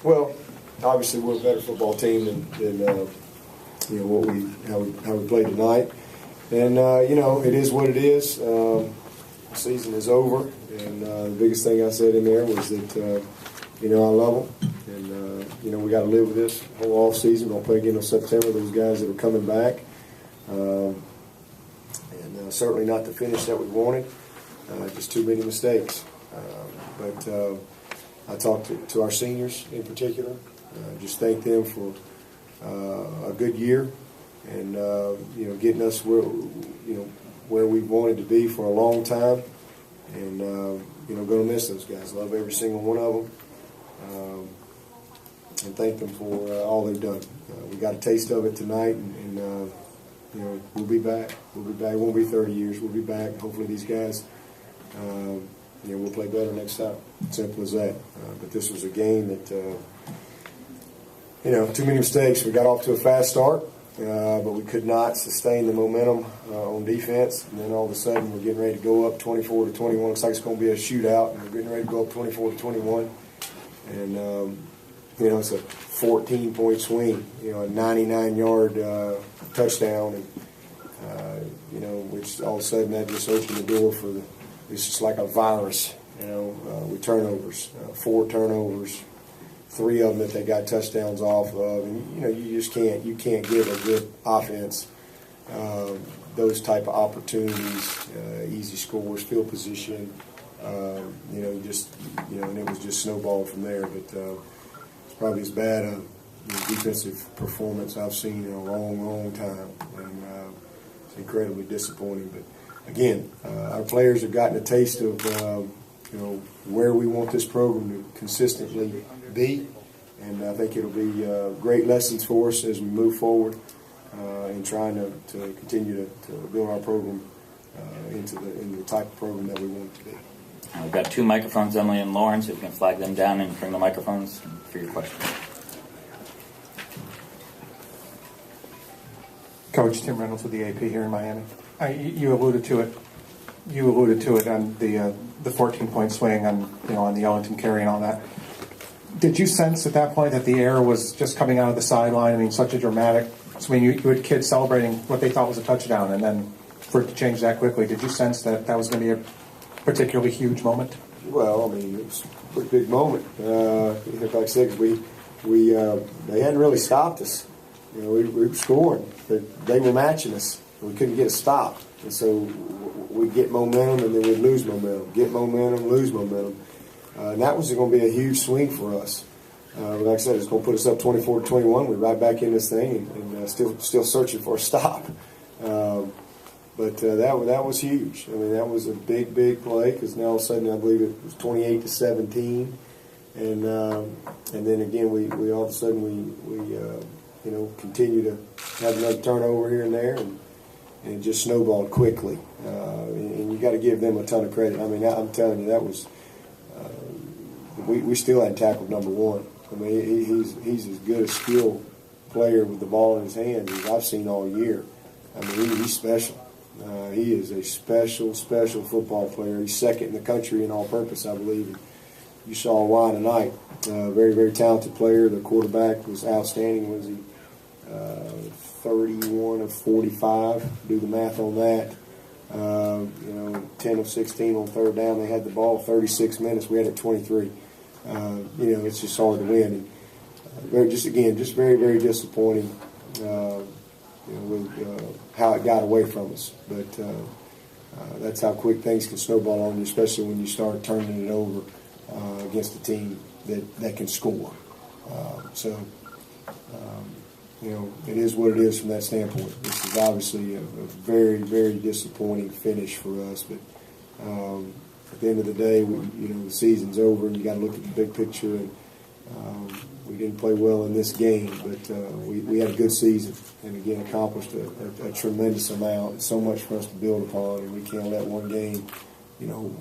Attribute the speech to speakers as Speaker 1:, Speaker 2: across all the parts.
Speaker 1: Well, obviously we're a better football team than you know how we played tonight, and you know it is what it is. The season is over, and the biggest thing I said in there was that you know I love them, and you know we got to live with this whole off season. We'll play again in September. Those guys that are coming back, and certainly not the finish that we wanted. Just too many mistakes, but. I talked to our seniors in particular. Just thank them for a good year, and you know, getting us where we wanted to be for a long time. And you know, going to miss those guys. Love every single one of them, and thank them for all they've done. We got a taste of it tonight, and you know, we'll be back. We'll be back. It won't be 30 years. We'll be back. Hopefully, these guys. You know, we'll play better next time. Simple as that. But this was a game that, you know, too many mistakes. We got off to a fast start, but we could not sustain the momentum on defense. And then all of a sudden, we're getting ready to go up 24-21. Looks like it's going to be a shootout. And we're getting ready to go up 24-21. And you know, it's a 14-point swing. You know, a 99-yard touchdown, and you know, which all of a sudden that just opened the door for the. It's just like a virus, you know, with turnovers, 4 turnovers, 3 of them that they got touchdowns off of, and you know you can't give a good offense those type of opportunities, easy scores, field position, you know, and it was just snowballed from there. But it's probably as bad a defensive performance I've seen in a long time, and it's incredibly disappointing. But again, our players have gotten a taste of you know where we want this program to consistently be, and I think it'll be great lessons for us as we move forward in trying to continue to build our program into the type of program that we want it to be.
Speaker 2: We've got 2 microphones, Emily and Lawrence. If you can flag them down and bring the microphones for your question.
Speaker 3: Coach Tim Reynolds with the AP here in Miami. You alluded to it. You alluded to it on the 14-point swing on the Ellington carry and all that. Did you sense at that point that the air was just coming out of the sideline? I mean, such a dramatic. I mean, you had kids celebrating what they thought was a touchdown, and then for it to change that quickly, did you sense that was going to be a particularly huge moment?
Speaker 1: Well, I mean, it was a pretty big moment. Like I said, they hadn't really stopped us. You know, we were scoring, but they were matching us. We couldn't get a stop, and so we'd get momentum, and then we'd lose momentum. Get momentum, lose momentum, and that was going to be a huge swing for us. Like I said, it's going to put us up 24-21. We're right back in this thing, and still searching for a stop. But that was huge. I mean, that was a big play because now all of a sudden I believe it was 28-17, and then again we all of a sudden we you know continue to have another turnover here and there, and it just snowballed quickly. And you got to give them a ton of credit. I mean, I'm telling you, that was we still hadn't tackled number 1. I mean, he's as good a skill player with the ball in his hands as I've seen all year. I mean, he's special. He is a special football player. He's second in the country in all-purpose, I believe. And you saw why tonight. Very talented player. The quarterback was outstanding. Was he 31 of 45? Do the math on that. You know, 10 of 16 on third down. They had the ball 36 minutes. We had it 23. You know, it's just hard to win. And just very disappointing. You know, with how it got away from us. But that's how quick things can snowball on you, especially when you start turning it over against a team that can score. You know, it is what it is from that standpoint. This is obviously a very disappointing finish for us. But at the end of the day, you know, the season's over, and you got to look at the big picture. And we didn't play well in this game, but we had a good season, and again accomplished a tremendous amount. So much for us to build upon, and we can't let one game, you know,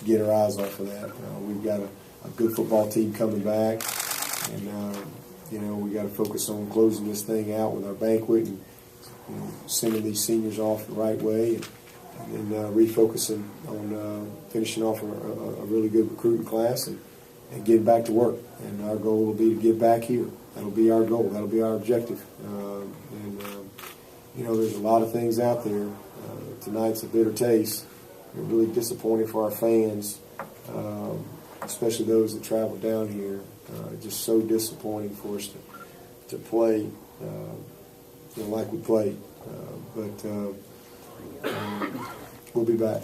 Speaker 1: get our eyes off of that. We've got a good football team coming back, and you know, we got to focus on closing this thing out with our banquet, and you know, sending these seniors off the right way, and then refocusing on finishing off a really good recruiting class, and and getting back to work. And our goal will be to get back here. That'll be our goal. That'll be our objective. There's a lot of things out there. Tonight's a bitter taste. It's really disappointing for our fans, especially those that travel down here. Just so disappointing for us to play like we played. But we'll be back.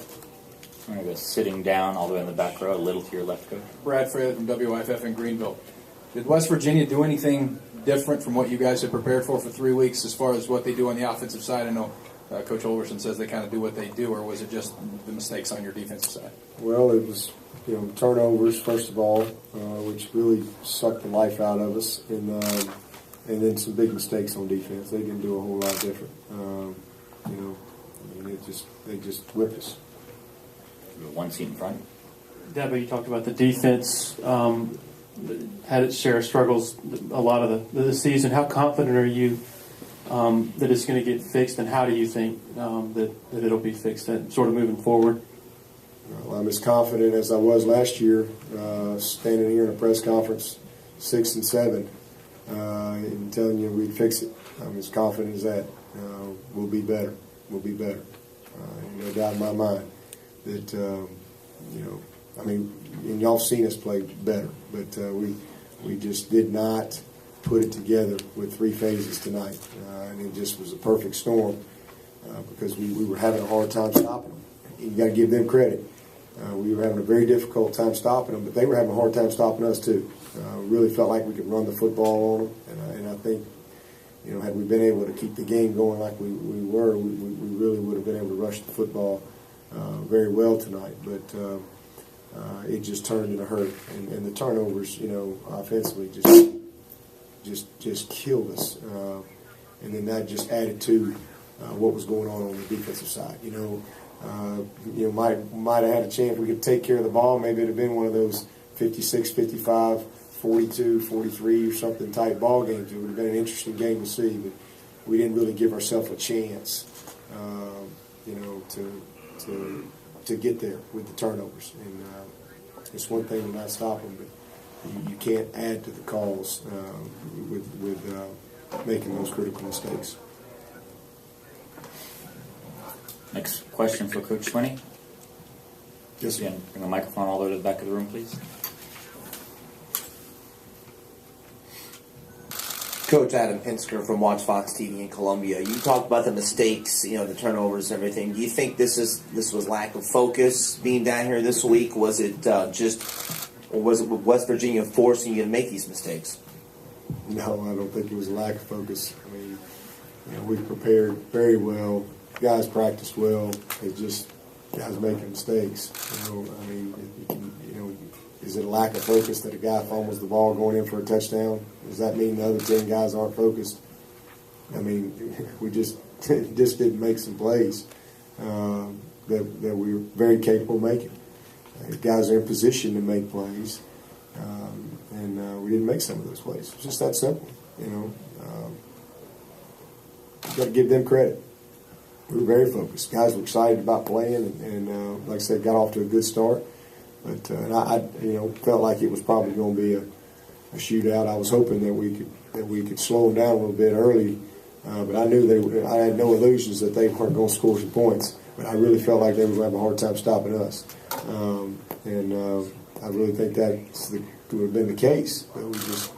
Speaker 2: I'm going to go sitting down all the way in the back row, a little to your left, Coach.
Speaker 4: Brad Fraley from WIFF in Greenville. Did West Virginia do anything different from what you guys had prepared for 3 weeks as far as what they do on the offensive side? I know Coach Olverson says they kind of do what they do, or was it just the mistakes on your defensive side?
Speaker 1: Well, it was turnovers, first of all, which really sucked the life out of us, and then some big mistakes on defense. They didn't do a whole lot different. They just whipped us.
Speaker 2: One seat in front.
Speaker 5: Debbie, you talked about the defense. Had its share of struggles a lot of the season. How confident are you that it's going to get fixed, and how do you think that it'll be fixed and sort of moving forward?
Speaker 1: Well, I'm as confident as I was last year, standing here in a press conference, 6 and 7, and telling you we'd fix it. I'm as confident as that. We'll be better. We'll be better. No doubt in my mind that, and y'all seen us play better, but we just did not put it together with 3 phases tonight. And it just was a perfect storm because we were having a hard time stopping them. You got to give them credit. We were having a very difficult time stopping them, but they were having a hard time stopping us too. Really felt like we could run the football on them, and I think, had we been able to keep the game going like we were, we really would have been able to rush the football very well tonight. But it just turned in a hurt, and the turnovers, offensively just killed us, and then that just added to what was going on the defensive side. Might have had a chance we could take care of the ball. Maybe it'd have been one of those 56, 55, 42, 43 or something type ball games. It would have been an interesting game to see, but we didn't really give ourselves a chance, to get there with the turnovers. And it's one thing to not stop them, but you can't add to the calls with making those critical mistakes.
Speaker 2: Next question for Coach Swinney.
Speaker 1: Yes, sir.
Speaker 2: Again, bring the microphone all the way to the back of the room, please.
Speaker 6: Coach Adam Pinsker from Watch Fox TV in Columbia. You talked about the mistakes, the turnovers, and everything. Do you think this was lack of focus being down here this week? Was it or was it West Virginia forcing you to make these mistakes?
Speaker 1: No, I don't think it was a lack of focus. I mean, we prepared very well. Guys practiced well. It's just guys making mistakes. Is it a lack of focus that a guy fumbles the ball going in for a touchdown? Does that mean the other 10 guys aren't focused? We just didn't make some plays that we were very capable of making. Guys are in position to make plays, and we didn't make some of those plays. It's just that simple. You got to give them credit. We were very focused. Guys were excited about playing, and like I said, got off to a good start. But I felt like it was probably going to be a shootout. I was hoping that we could slow them down a little bit early, but I knew I had no illusions that they weren't going to score some points. But I really felt like they were going to have a hard time stopping us, and I really think that would have been the case. But we just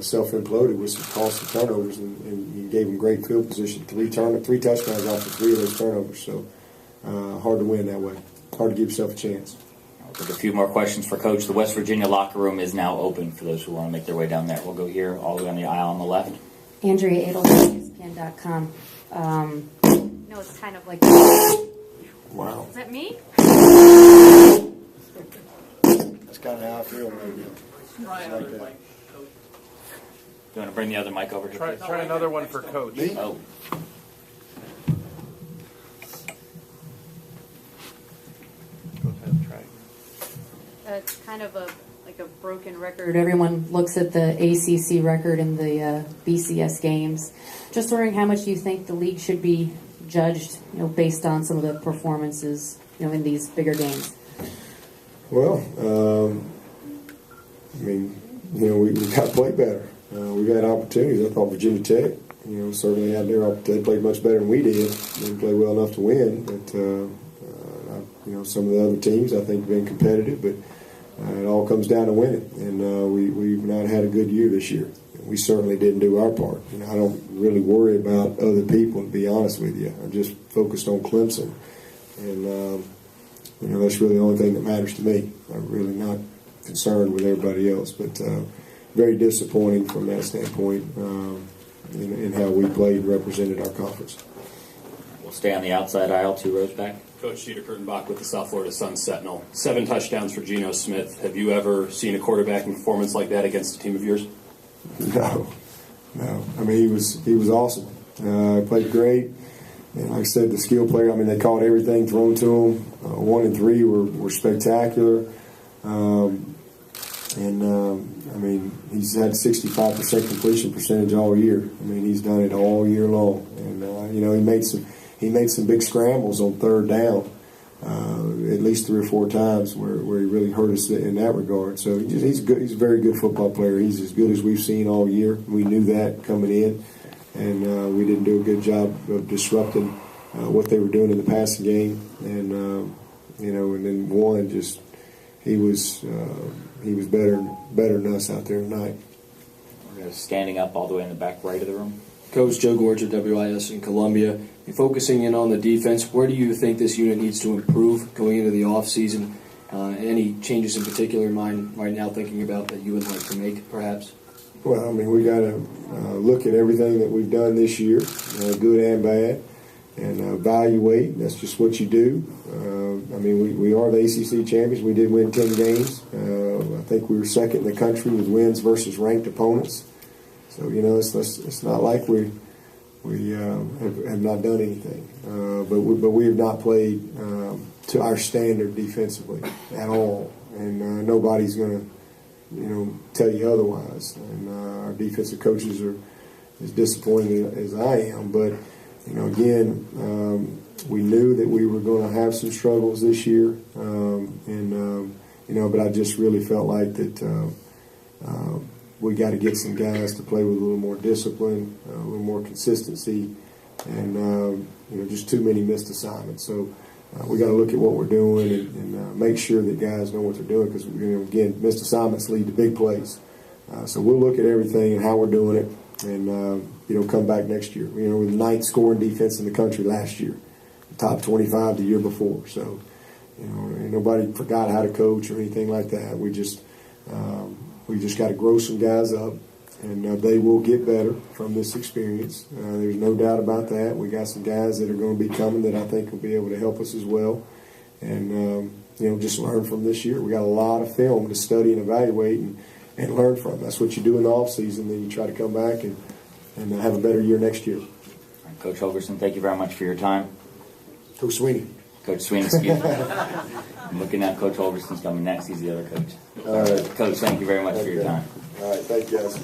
Speaker 1: self-imploded with some costly turnovers, and you gave them great field position. 3 touchdowns off of 3 of those turnovers. So hard to win that way. Hard to give yourself a chance.
Speaker 2: I'll take a few more questions for Coach. The West Virginia locker room is now open for those who want to make their way down there. We'll go here all the way on the aisle on the left.
Speaker 7: Andrea Adelson, ESPN.com. It's kind of like...
Speaker 1: Wow.
Speaker 7: Is that me?
Speaker 1: That's kind of how I feel maybe.
Speaker 2: Do you want to bring the other mic over here?
Speaker 4: Try another one for Coach.
Speaker 2: Oh.
Speaker 7: It's kind of a broken record. Everyone looks at the ACC record and the BCS games. Just wondering how much you think the league should be judged, based on some of the performances, in these bigger games.
Speaker 1: Well, I mean, you know, we got to play better. We got opportunities. I thought Virginia Tech, you know, certainly had their opportunity. They played much better than we did. They didn't play well enough to win, but you know, some of the other teams I think have been competitive, but it all comes down to winning. And we've not had a good year this year. We certainly didn't do our part. You know, I don't really worry about other people, to be honest with you. I'm just focused on Clemson, and you know, that's really the only thing that matters to me. I'm really not concerned with everybody else, but very disappointing from that standpoint in how we played and represented our conference.
Speaker 2: We'll stay on the outside aisle, 2 rows back.
Speaker 8: Coach Dieter Kurtenbach with the South Florida Sun Sentinel. 7 touchdowns for Geno Smith. Have you ever seen a quarterbacking performance like that against a team of yours?
Speaker 1: No. I mean, he was awesome. Played great. And like I said, the skill player, I mean, they caught everything thrown to him. 1 and 3 were spectacular. I mean, he's had 65% completion percentage all year. I mean, he's done it all year long. And, you know, he made some big scrambles on 3rd down, at least 3 or 4 times where he really hurt us in that regard. So he's good. He's a very good football player. He's as good as we've seen all year. We knew that coming in, and we didn't do a good job of disrupting what they were doing in the passing game. And you know, and then one just he was better than us out there tonight.
Speaker 2: We're standing up all the way in the back right of the room.
Speaker 9: Coach Joe Gorge of WIS in Columbia. You're focusing in on the defense. Where do you think this unit needs to improve going into the offseason? Any changes in particular in mind right now thinking about that you would like to make, perhaps?
Speaker 1: Well, I mean, we got to look at everything that we've done this year, good and bad, and evaluate. That's just what you do. I mean, we are the ACC champions. We did win 10 games. I think we were 2nd in the country with wins versus ranked opponents. So, you know, it's not like we have not done anything. But we have not played to our standard defensively at all. And nobody's going to, you know, tell you otherwise. And our defensive coaches are as disappointed as I am. But, you know, again, we knew that we were going to have some struggles this year. You know, but I just really felt like that we got to get some guys to play with a little more discipline, a little more consistency, and you know, just too many missed assignments. So we got to look at what we're doing and make sure that guys know what they're doing, because, you know, again, missed assignments lead to big plays. So we'll look at everything and how we're doing it, and you know, come back next year. You know, we're the 9th scoring defense in the country last year, top 25 the year before. So, you know, nobody forgot how to coach or anything like that. We just got to grow some guys up, and they will get better from this experience. There's no doubt about that. We got some guys that are going to be coming that I think will be able to help us as well. And, you know, just learn from this year. We got a lot of film to study and evaluate and learn from. That's what you do in the offseason. Then you try to come back and have a better year next year.
Speaker 2: Coach Holgerson, thank you very much for your time.
Speaker 1: Coach Sweeney.
Speaker 2: Coach Sweeney, excuse me. I'm looking at Coach Holgerson's coming next. He's the other coach.
Speaker 1: All right.
Speaker 2: Coach, thank you very much for your time.
Speaker 1: All right, thank you, guys.